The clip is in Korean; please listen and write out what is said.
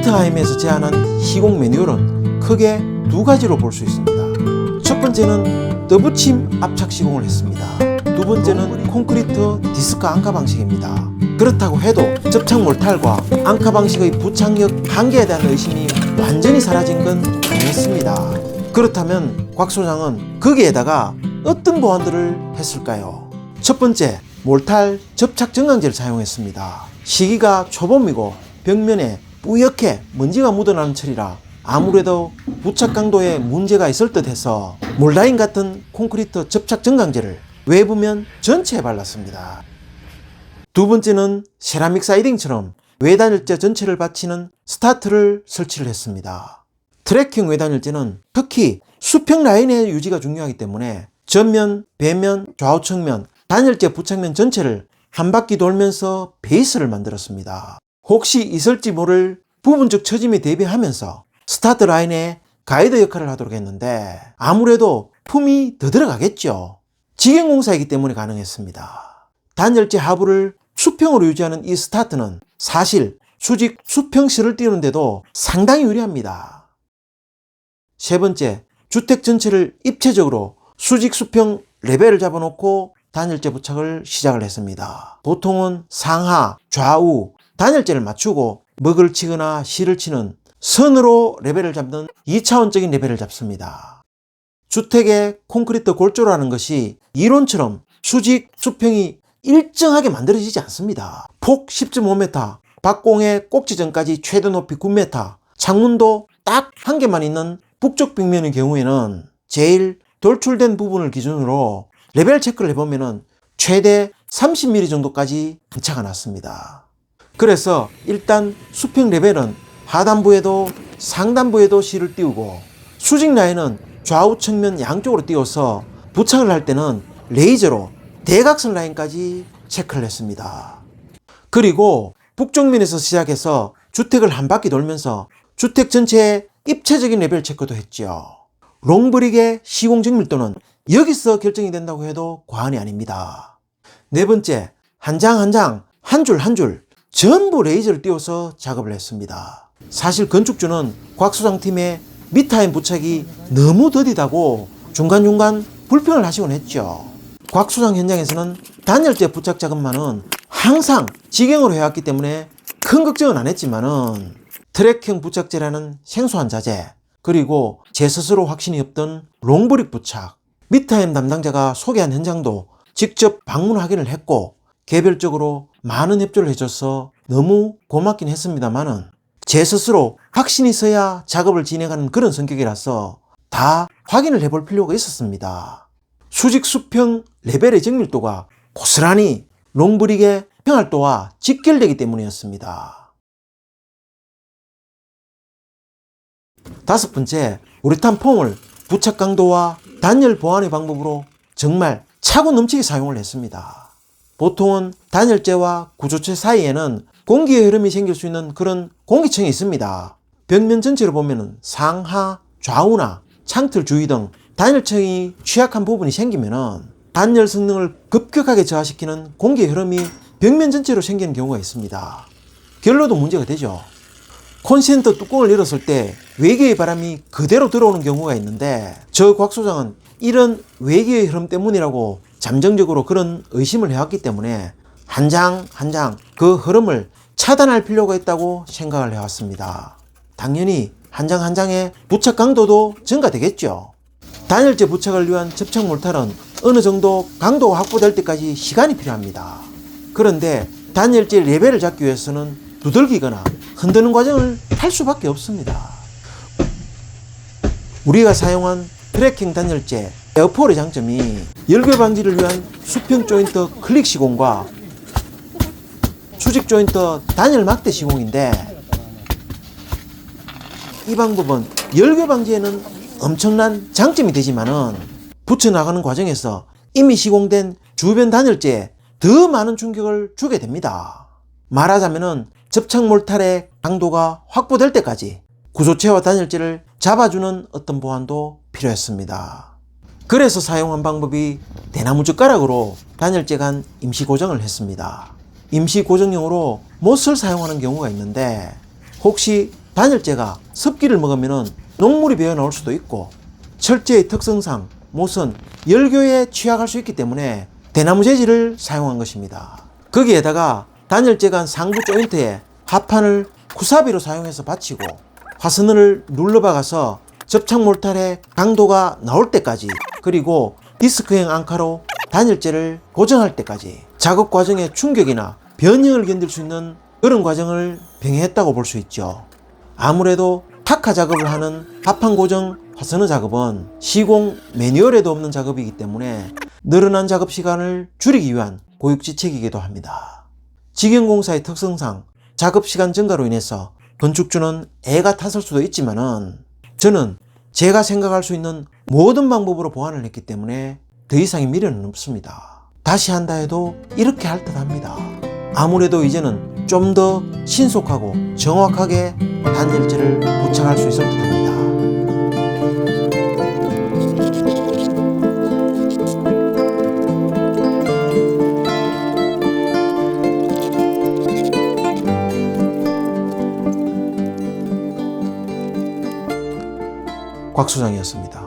미트하임에서 제안한 시공 매뉴얼은 크게 두 가지로 볼 수 있습니다. 첫 번째는 떠붙임 압착 시공을 했습니다. 두 번째는 콘크리트 디스크 앙카 방식입니다. 그렇다고 해도 접착 몰탈과 앙카 방식의 부착력 한계에 대한 의심이 완전히 사라진 건 아니었습니다. 그렇다면 곽 소장은 거기에다가 어떤 보완들을 했을까요? 첫 번째, 몰탈 접착 정강제를 사용했습니다. 시기가 초봄이고 벽면에 뿌옇게 먼지가 묻어나는 철이라 아무래도 부착 강도에 문제가 있을 듯 해서 몰라인 같은 콘크리트 접착 정강제를 외부면 전체에 발랐습니다. 두 번째는 세라믹 사이딩처럼 외단열재 전체를 받치는 스타트를 설치를 했습니다. 트랙형 외단열재는 특히 수평 라인의 유지가 중요하기 때문에 전면, 배면, 좌우 측면, 단열재 부착면 전체를 한 바퀴 돌면서 베이스를 만들었습니다. 혹시 있을지 모를 부분적 처짐에 대비하면서 스타트 라인에 가이드 역할을 하도록 했는데 아무래도 품이 더 들어가겠죠. 직영공사이기 때문에 가능했습니다. 단열재 하부를 수평으로 유지하는 이 스타트는 사실 수직 수평실을 띄우는데도 상당히 유리합니다. 세 번째, 주택 전체를 입체적으로 수직 수평 레벨을 잡아놓고 단열재 부착을 시작을 했습니다. 보통은 상하, 좌우 단열재를 맞추고 먹을 치거나 실을 치는 선으로 레벨을 잡는 2차원적인 레벨을 잡습니다. 주택의 콘크리트 골조라는 것이 이론처럼 수직, 수평이 일정하게 만들어지지 않습니다. 폭 10.5m, 박공의 꼭지점까지 최대 높이 9m, 창문도 딱 한 개만 있는 북쪽 벽면의 경우에는 제일 돌출된 부분을 기준으로 레벨 체크를 해보면 최대 30mm 정도까지 편차가 났습니다. 그래서 일단 수평 레벨은 하단부에도 상단부에도 실을 띄우고 수직 라인은 좌우 측면 양쪽으로 띄워서 부착을 할 때는 레이저로 대각선 라인까지 체크를 했습니다. 그리고 북쪽면에서 시작해서 주택을 한 바퀴 돌면서 주택 전체의 입체적인 레벨 체크도 했죠. 롱브릭의 시공 정밀도는 여기서 결정이 된다고 해도 과언이 아닙니다. 네 번째, 한 장 한 장, 한 줄 한 줄 전부 레이저를 띄워서 작업을 했습니다. 사실 건축주는 곽 소장 팀의 미타임 부착이 너무 더디다고 중간중간 불평을 하시곤 했죠. 곽 소장 현장에서는 단열재 부착 작업만은 항상 직영으로 해왔기 때문에 큰 걱정은 안 했지만은 트랙형 부착재라는 생소한 자재, 그리고 제 스스로 확신이 없던 롱브릭 부착, 미타임 담당자가 소개한 현장도 직접 방문 확인을 했고 개별적으로 많은 협조를 해줘서 너무 고맙긴 했습니다만은 제 스스로 확신이 있어야 작업을 진행하는 그런 성격이라서 다 확인을 해볼 필요가 있었습니다. 수직 수평 레벨의 정밀도가 고스란히 롱브릭의 평활도와 직결되기 때문이었습니다. 다섯 번째, 우레탄 폼을 부착 강도와 단열 보완의 방법으로 정말 차고 넘치게 사용을 했습니다. 보통은 단열재와 구조체 사이에는 공기의 흐름이 생길 수 있는 그런 공기층이 있습니다. 벽면 전체로 보면 상하, 좌우나 창틀 주위 등 단열층이 취약한 부분이 생기면 단열 성능을 급격하게 저하시키는 공기의 흐름이 벽면 전체로 생기는 경우가 있습니다. 결로도 문제가 되죠. 콘센트 뚜껑을 열었을 때 외기의 바람이 그대로 들어오는 경우가 있는데 저 곽 소장은 이런 외기의 흐름 때문이라고 잠정적으로 그런 의심을 해왔기 때문에 한 장 한 장 그 흐름을 차단할 필요가 있다고 생각을 해왔습니다. 당연히 한 장 한 장의 부착 강도도 증가되겠죠. 단열재 부착을 위한 접착 몰탈은 어느 정도 강도가 확보될 때까지 시간이 필요합니다. 그런데 단열재 레벨을 잡기 위해서는 두들기거나 흔드는 과정을 할 수밖에 없습니다. 우리가 사용한 트랙형 단열재 에어폴의 장점이 열괴 방지를 위한 수평 조인트 클릭 시공과 수직 조인트 단열 막대 시공인데 이 방법은 열괴 방지에는 엄청난 장점이 되지만은 붙여나가는 과정에서 이미 시공된 주변 단열재에 더 많은 충격을 주게 됩니다. 말하자면은 접착 몰탈의 강도가 확보될 때까지 구조체와 단열재를 잡아주는 어떤 보완도 필요했습니다. 그래서 사용한 방법이 대나무 젓가락으로 단열재 간 임시 고정을 했습니다. 임시 고정용으로 못을 사용하는 경우가 있는데 혹시 단열재가 습기를 먹으면 녹물이 배어 나올 수도 있고, 철제의 특성상 못은 열교에 취약할 수 있기 때문에 대나무 재질을 사용한 것입니다. 거기에다가 단열재 간 상부 조인트에 합판을 쿠사비로 사용해서 받치고 화선을 눌러박아서 접착 몰탈의 강도가 나올 때까지, 그리고 디스크형 앙카로 단열재를 고정할 때까지 작업 과정의 충격이나 변형을 견딜 수 있는 그런 과정을 병행했다고 볼 수 있죠. 아무래도 타카 작업을 하는 합판 고정 화선의 작업은 시공 매뉴얼에도 없는 작업이기 때문에 늘어난 작업 시간을 줄이기 위한 고육지책이기도 합니다. 직영공사의 특성상 작업 시간 증가로 인해서 건축주는 애가 탔을 수도 있지만은, 저는 제가 생각할 수 있는 모든 방법으로 보완을 했기 때문에 더 이상의 미련은 없습니다. 다시 한다 해도 이렇게 할 듯 합니다. 아무래도 이제는 좀 더 신속하고 정확하게 단열재를 부착할 수 있을 듯 합니다. 곽소장이었습니다.